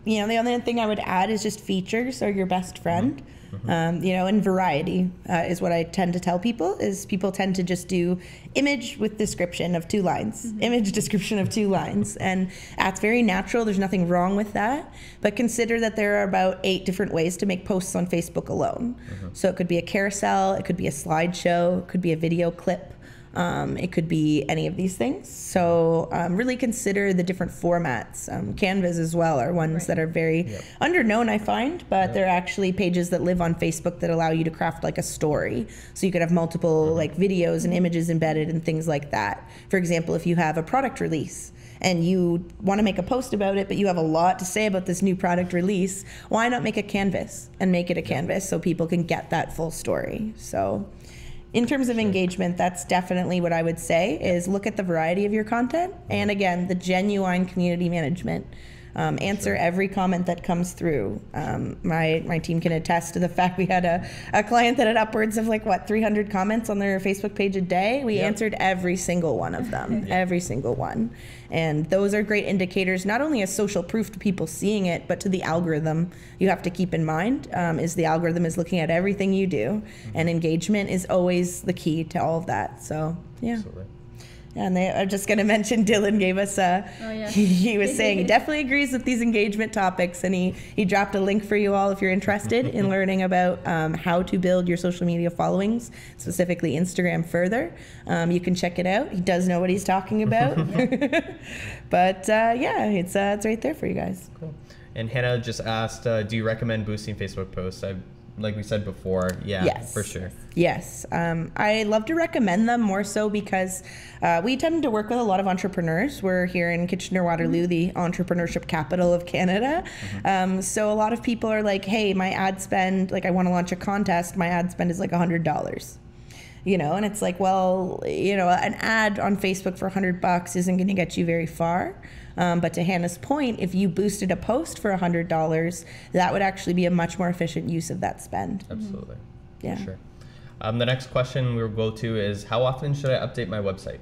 Speaker 1: You know, the only thing I would add is just features are your best friend. You know, and variety is what I tend to tell people. Is people tend to just do image with description of 2 lines, image description of 2 lines, and that's very natural. There's nothing wrong with that. But consider that there are about 8 different ways to make posts on Facebook alone. So it could be a carousel, it could be a slideshow, it could be a video clip. It could be any of these things. So really consider the different formats. Canvas as well are ones that are very underknown, I find, but they're actually pages that live on Facebook that allow you to craft like a story. So you could have multiple like videos and images embedded and things like that. For example, if you have a product release and you want to make a post about it, but you have a lot to say about this new product release, why not make a canvas and make it a canvas so people can get that full story? So in terms of engagement, that's definitely what I would say is look at the variety of your content. And again, the genuine community management. Answer every comment that comes through. My team can attest to the fact we had a client that had upwards of like, what, 300 comments on their Facebook page a day. We answered every single one of them, every single one. And those are great indicators, not only as social proof to people seeing it, but to the algorithm. You have to keep in mind is the algorithm is looking at everything you do, and engagement is always the key to all of that. So yeah.
Speaker 2: Absolutely.
Speaker 1: And I'm just going to mention Dylan gave us he was saying he definitely agrees with these engagement topics, and he dropped a link for you all if you're interested in learning about how to build your social media followings, specifically Instagram further. You can check it out. He does know what he's talking about. But yeah, it's right there for you guys.
Speaker 2: Cool. And Hannah just asked, do you recommend boosting Facebook posts? Like we said before, yes, for sure.
Speaker 1: Yes, I love to recommend them more so because we tend to work with a lot of entrepreneurs. We're here in Kitchener-Waterloo, the entrepreneurship capital of Canada. So a lot of people are like, hey, my ad spend, like I want to launch a contest, my ad spend is like $100. You know, and it's like, well, you know, an ad on Facebook for $100 isn't going to get you very far. But to Hannah's point, if you boosted a post for $100, that would actually be a much more efficient use of that spend.
Speaker 2: Absolutely.
Speaker 1: Yeah.
Speaker 2: For sure. The next question we will go to is, how often should I update my website?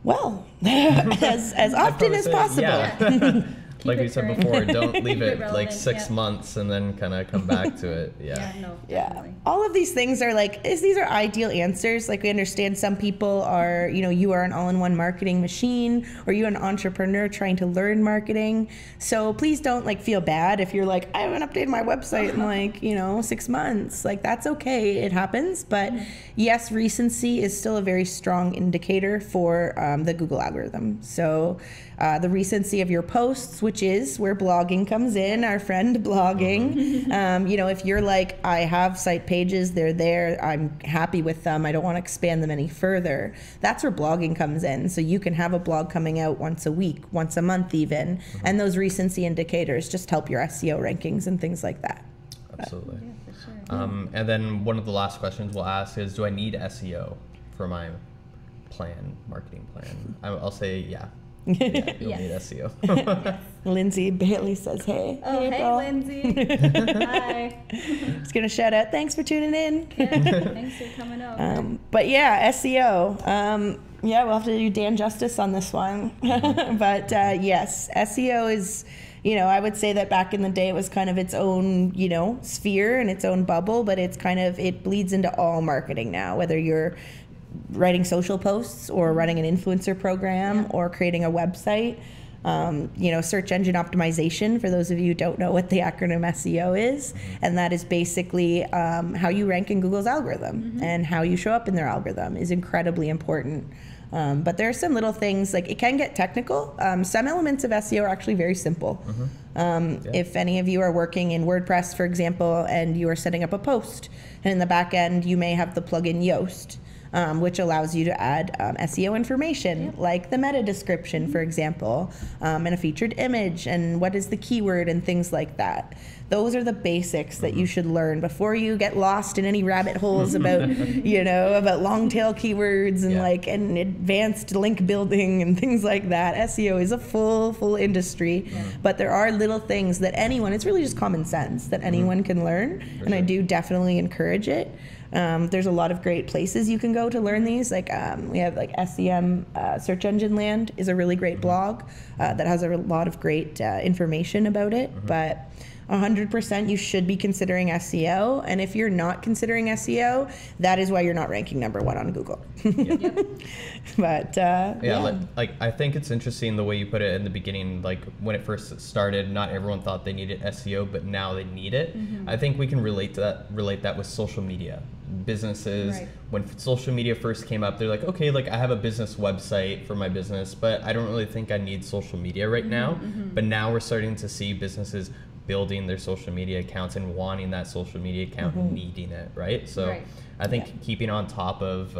Speaker 1: Well, as often as possible.
Speaker 2: Yeah. Like we said
Speaker 3: current.
Speaker 2: before, don't leave it
Speaker 3: relevant,
Speaker 2: like 6 months and then kind of come back to it.
Speaker 3: Yeah, no,
Speaker 1: Yeah.
Speaker 3: definitely.
Speaker 1: All of these things are like, these are ideal answers. Like we understand some people are, you know, you are an all-in-one marketing machine, or you're an entrepreneur trying to learn marketing. So please don't like feel bad if you're like, I haven't updated my website in like, you know, 6 months. Like that's okay, it happens. But yes, recency is still a very strong indicator for the Google algorithm. So the recency of your posts, which is where blogging comes in, our friend blogging. You know, if you're like, I have site pages, they're there, I'm happy with them, I don't want to expand them any further, that's where blogging comes in. So you can have a blog coming out once a week, once a month even, and those recency indicators just help your SEO rankings and things like that.
Speaker 2: Absolutely.
Speaker 3: Yeah, for sure.
Speaker 2: And then one of the last questions we'll ask is, do I need SEO for my marketing plan? I'll say yeah. Yeah, you'll need SEO.
Speaker 1: Lindsay Bailey says, hey.
Speaker 3: Oh, hey,
Speaker 1: girl.
Speaker 3: Lindsay. Hi.
Speaker 1: Just gonna shout out, thanks for tuning in.
Speaker 3: Yeah, thanks for coming over.
Speaker 1: But yeah, SEO. Yeah, we'll have to do Dan justice on this one. But yes, SEO is, you know, I would say that back in the day it was kind of its own, you know, sphere and its own bubble, but it's kind of, it bleeds into all marketing now, whether you're writing social posts or running an influencer program or creating a website. You know, search engine optimization, for those of you who don't know what the acronym SEO is, and that is basically how you rank in Google's algorithm and how you show up in their algorithm is incredibly important. But there are some little things, like it can get technical. Some elements of SEO are actually very simple. If any of you are working in WordPress, for example, and you are setting up a post, and in the back end you may have the plugin Yoast. which allows you to add SEO information, like the meta description, for example, and a featured image, and what is the keyword, and things like that. Those are the basics that you should learn before you get lost in any rabbit holes about, about long tail keywords and and advanced link building and things like that. SEO is a full industry, but there are little things that it's really just common sense that anyone can learn, and I do definitely encourage it. There's a lot of great places you can go to learn these. We have SEM, Search Engine Land is a really great blog that has a lot of great information about it, but 100% you should be considering SEO, and if you're not considering SEO, that is why you're not ranking #1 on Google. But
Speaker 2: I think it's interesting the way you put it in the beginning. When it first started, not everyone thought they needed SEO, but now they need it. I think we can relate that with social media. Businesses, when social media first came up, they're like, okay, I have a business website for my business, but I don't really think I need social media right now. But now we're starting to see businesses building their social media accounts and wanting that social media account and needing it, right? So I think keeping on top of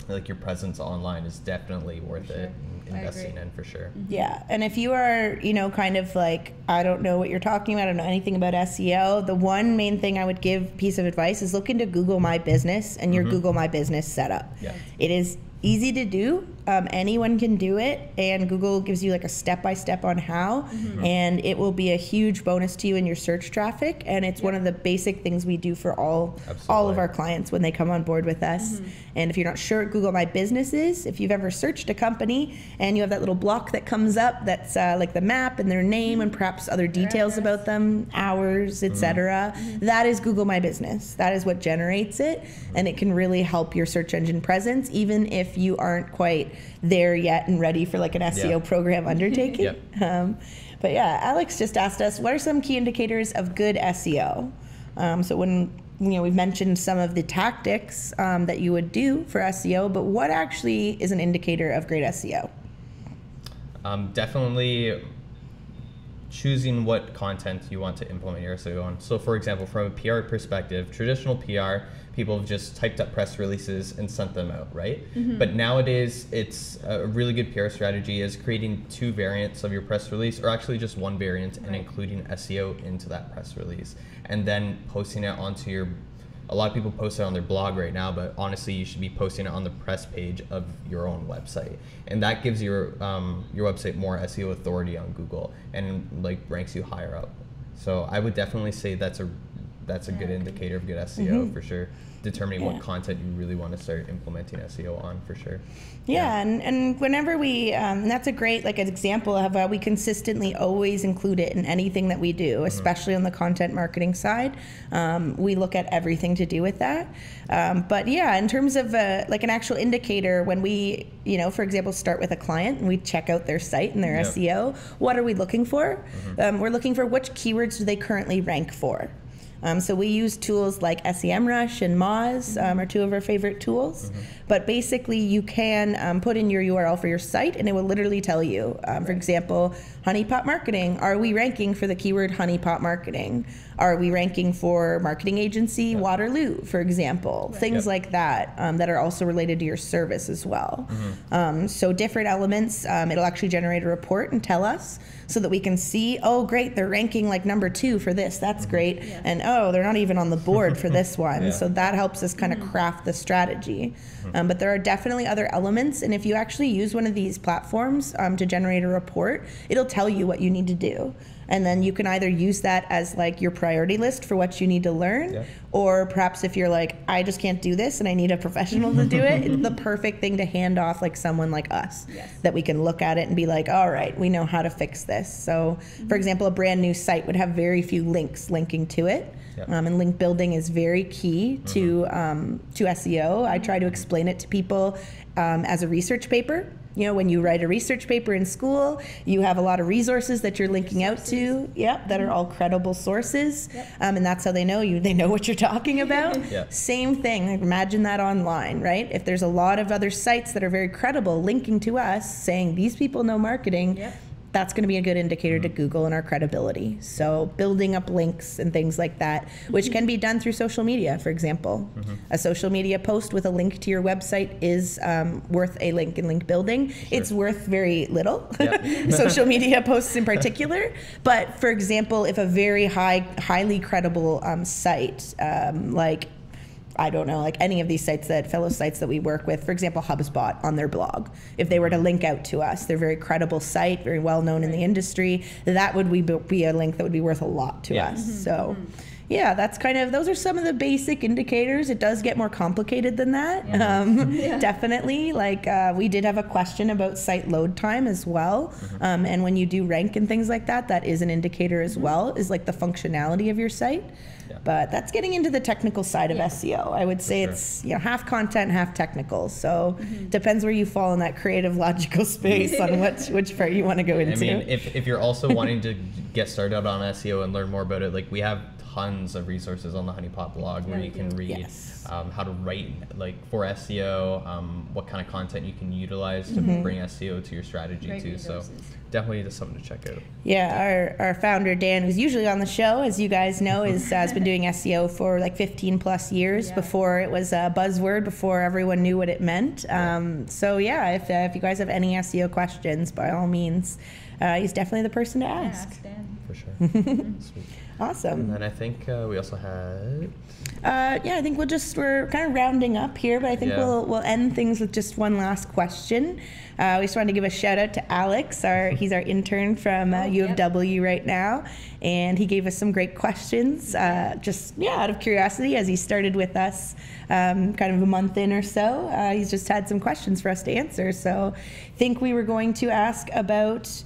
Speaker 2: your presence online is definitely worth it. Investing in for sure.
Speaker 1: Yeah, and if you are, I don't know what you're talking about, I don't know anything about SEO, the one main thing I would give piece of advice is look into Google My Business and your Google My Business setup. It is easy to do. Anyone can do it, and Google gives you a step-by-step on how, and it will be a huge bonus to you in your search traffic, and it's one of the basic things we do for all of our clients when they come on board with us. And if you're not sure what Google My Business is, if you've ever searched a company and you have that little block that comes up that's the map and their name and perhaps other details about them, hours, etc., that is Google My Business. That is what generates it, and it can really help your search engine presence even if you aren't quite there yet and ready for an SEO program undertaking. But yeah, Alex just asked us, what are some key indicators of good SEO? So when we've mentioned some of the tactics that you would do for SEO, but what actually is an indicator of great SEO?
Speaker 2: Definitely choosing what content you want to implement your SEO on. So for example, from a PR perspective, traditional PR, people have just typed up press releases and sent them out, right? But nowadays, it's a really good PR strategy is creating 2 variants of your press release, or actually just 1 variant, and including SEO into that press release, and then posting it onto a lot of people post it on their blog right now, but honestly, you should be posting it on the press page of your own website, and that gives your website more SEO authority on Google and ranks you higher up. So I would definitely say that's a good indicator of good SEO for sure. Determining what content you really want to start implementing SEO on for sure.
Speaker 1: And whenever we, that's a great an example of how we consistently always include it in anything that we do, especially on the content marketing side. We look at everything to do with that. But yeah, in terms of an actual indicator, when we, for example, start with a client and we check out their site and their SEO, what are we looking for? We're looking for which keywords do they currently rank for. So we use tools like SEMrush and Moz are 2 of our favorite tools. But basically, you can put in your URL for your site, and it will literally tell you, for example, honeypot marketing. Are we ranking for the keyword honeypot marketing? Are we ranking for marketing agency Waterloo, for example? Things like that that are also related to your service as well. So different elements, it'll actually generate a report and tell us so that we can see, oh, great, they're ranking #2 for this. That's great. And oh, they're not even on the board for this one. So that helps us kind of craft the strategy. But there are definitely other elements, and if you actually use one of these platforms to generate a report, it'll tell you what you need to do. And then you can either use that as your priority list for what you need to learn, or perhaps if you're I just can't do this and I need a professional to do it, it's the perfect thing to hand off someone like us that we can look at it and be all right, we know how to fix this. So for example, a brand new site would have very few links linking to it. And link building is very key to SEO. I try to explain it to people as a research paper. When you write a research paper in school, you have a lot of resources that you're linking out to, that are all credible sources, and that's how they know you. They know what you're talking about. Same thing, imagine that online, right? If there's a lot of other sites that are very credible linking to us, saying these people know marketing, that's going to be a good indicator to Google and our credibility. So building up links and things like that, which can be done through social media, for example. A social media post with a link to your website is worth a link in link building. It's worth very little, social media posts in particular. But for example, if a very highly credible site, like I don't know, like any of these sites fellow sites that we work with, for example, HubSpot on their blog, if they were to link out to us, they're a very credible site, very well known in the industry, that would be a link that would be worth a lot to us. So yeah, that's those are some of the basic indicators. It does get more complicated than that. Definitely. Like we did have a question about site load time as well. And when you do rank and things like that, that is an indicator as well, is like the functionality of your site. But that's getting into the technical side of SEO. I would say it's half content, half technical. So depends where you fall in that creative, logical space on which part you want to go into.
Speaker 2: I mean, if you're also wanting to get started on SEO and learn more about it, like we have tons of resources on the Honeypot blog where you can read how to write like for SEO, what kind of content you can utilize to bring SEO to your strategy too. So definitely just something to check out.
Speaker 1: Yeah, our founder Dan, who's usually on the show, as you guys know, has been doing SEO for like 15 plus years before it was a buzzword, before everyone knew what it meant. So yeah, if you guys have any SEO questions, by all means, he's definitely the person to ask.
Speaker 3: Ask Dan.
Speaker 2: For sure. Sweet.
Speaker 1: Awesome.
Speaker 2: And then I think we also had.
Speaker 1: I think we're kind of rounding up here, but I think we'll end things with just one last question. We just wanted to give a shout out to Alex. He's our intern from U of W right now, and he gave us some great questions. Just out of curiosity, as he started with us, kind of a month in or so, he's just had some questions for us to answer. So, I think we were going to ask about.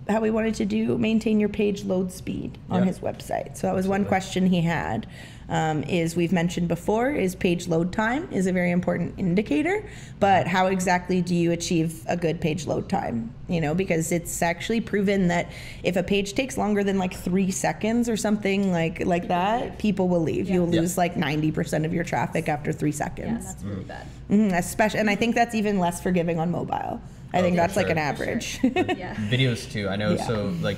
Speaker 1: How we wanted to maintain your page load speed on his website. So that was one question he had. Is we've mentioned before, is page load time is a very important indicator, but how exactly do you achieve a good page load time? Because it's actually proven that if a page takes longer than like 3 seconds or something like that, people will leave. You'll lose like 90% of your traffic after 3 seconds.
Speaker 3: Yeah, that's really bad.
Speaker 1: Especially, and I think that's even less forgiving on mobile. I think that's like an average.
Speaker 2: Videos too. I know. So like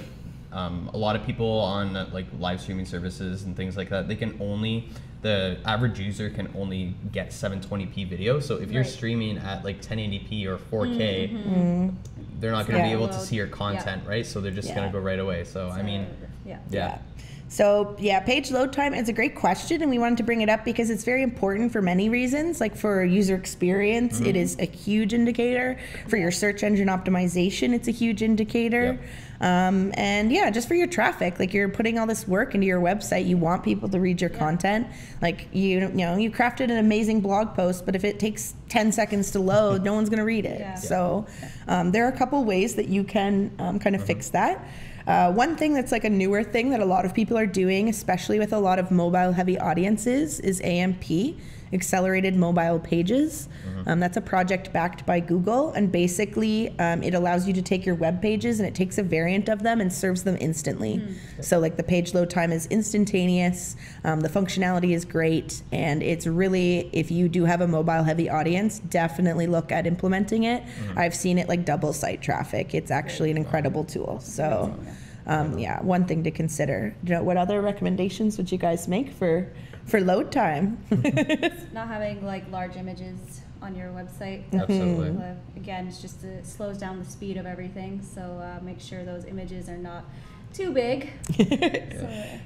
Speaker 2: a lot of people on like live streaming services and things like that, the average user can only get 720p video. So if you're streaming at like 1080p or 4K, they're not going to be able to see your content, right? So they're just going to go right away. So I mean,
Speaker 1: So page load time is a great question, and we wanted to bring it up because it's very important for many reasons. Like for user experience, it is a huge indicator. For your search engine optimization, it's a huge indicator. And just for your traffic, like you're putting all this work into your website, you want people to read your content. Like you crafted an amazing blog post, but if it takes 10 seconds to load, no one's going to read it. So there are a couple ways that you can kind of fix that. One thing that's like a newer thing that a lot of people are doing, especially with a lot of mobile heavy audiences, is AMP, Accelerated Mobile Pages. That's a project backed by Google, and basically it allows you to take your web pages and it takes a variant of them and serves them instantly. So like the page load time is instantaneous, the functionality is great, and it's really, if you do have a mobile heavy audience, definitely look at implementing it. I've seen it like double site traffic. It's actually an incredible tool. So one thing to consider. What other recommendations would you guys make for load time?
Speaker 3: Not having like large images on your website.
Speaker 2: Absolutely.
Speaker 3: Again, it's just it slows down the speed of everything. So make sure those images are not too big.
Speaker 2: I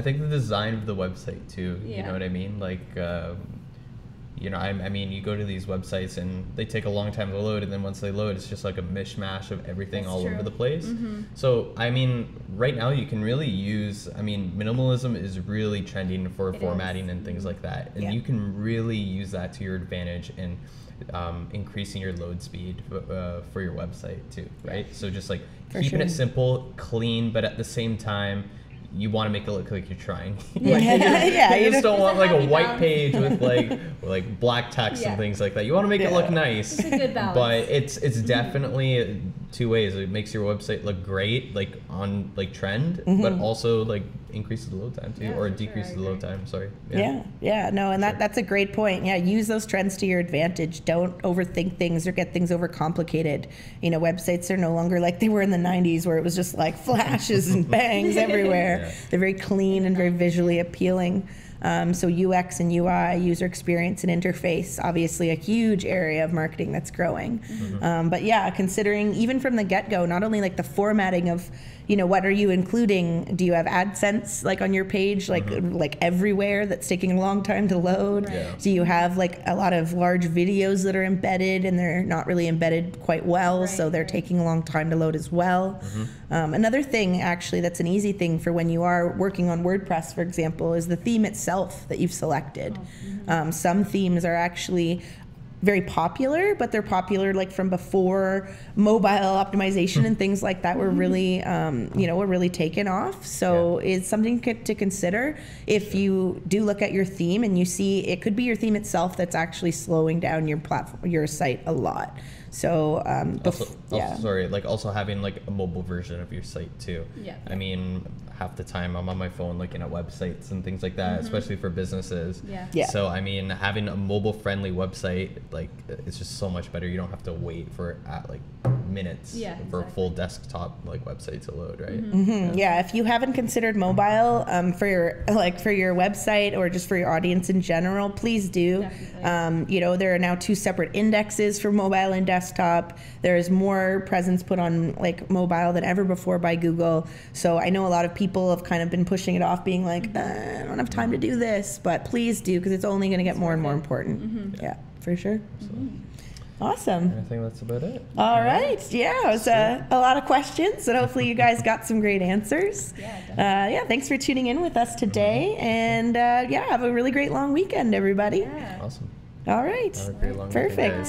Speaker 2: think the design of the website too. You know what I mean? Like. I mean, you go to these websites and they take a long time to load, and then once they load, it's just like a mishmash of everything over the place. So, I mean, right now you can really use, minimalism is really trending for formatting and things like that. And you can really use that to your advantage in increasing your load speed for your website too, right? So just like keeping it simple, clean, but at the same time, you want to make it look like you're trying. You just don't want like a white page with like black text and things like that. You want to make it look nice.
Speaker 3: It's a good balance.
Speaker 2: But it's definitely two ways. It makes your website look great, like on like trend, but also like increases the load time too,
Speaker 3: Yeah,
Speaker 2: or
Speaker 3: for sure,
Speaker 2: decreases
Speaker 3: I
Speaker 2: the load
Speaker 3: agree.
Speaker 2: time. Sorry.
Speaker 1: Yeah, no, and that's a great point. Yeah, use those trends to your advantage. Don't overthink things or get things overcomplicated. You know, websites are no longer like they were in the 90s where it was just like flashes and bangs everywhere.
Speaker 2: Yeah.
Speaker 1: They're very clean and very visually appealing. So UX and UI, user experience and interface, obviously a huge area of marketing that's growing. But yeah, considering even from the get-go, not only like the formatting of, you know, what are you including? Do you have AdSense like on your page, like everywhere that's taking a long time to load?
Speaker 3: Right.
Speaker 2: Yeah.
Speaker 1: Do you have like a lot of large videos that are embedded and they're not really embedded quite well, so
Speaker 3: Right,
Speaker 1: they're
Speaker 3: right.
Speaker 1: taking a long time to load as well? Another thing, actually, that's an easy thing for when you are working on WordPress, for example, is the theme itself that you've selected. Some themes are actually very popular, but they're popular like from before mobile optimization and things like that were really, were really taken off. So it's something to consider if you do look at your theme and you see it could be your theme itself that's actually slowing down your platform, your site a lot. So
Speaker 2: also having like a mobile version of your site too.
Speaker 3: Yeah.
Speaker 2: I mean, half the time I'm on my phone looking at websites and things like that, especially for businesses.
Speaker 1: Yeah.
Speaker 2: So I mean, having a mobile friendly website, like it's just so much better. You don't have to wait for like minutes for a full desktop like website to load, right?
Speaker 1: Yeah, if you haven't considered mobile for your website or just for your audience in general, please do.
Speaker 3: Definitely.
Speaker 1: There are now 2 separate indexes for mobile and desktop. There is more presence put on like mobile than ever before by Google. So I know a lot of people have kind of been pushing it off, being like, I don't have time to do this, but please do, because it's only going to get more and more important. Yeah, for sure. Awesome.
Speaker 2: I think that's about it.
Speaker 1: All right. Yeah, it was a lot of questions, and hopefully you guys got some great answers.
Speaker 3: Yeah,
Speaker 1: Thanks for tuning in with us today, and have a really great long weekend, everybody.
Speaker 3: Yeah.
Speaker 2: Awesome.
Speaker 1: All right.
Speaker 2: Have a great long weekend,
Speaker 1: Perfect.
Speaker 2: guys.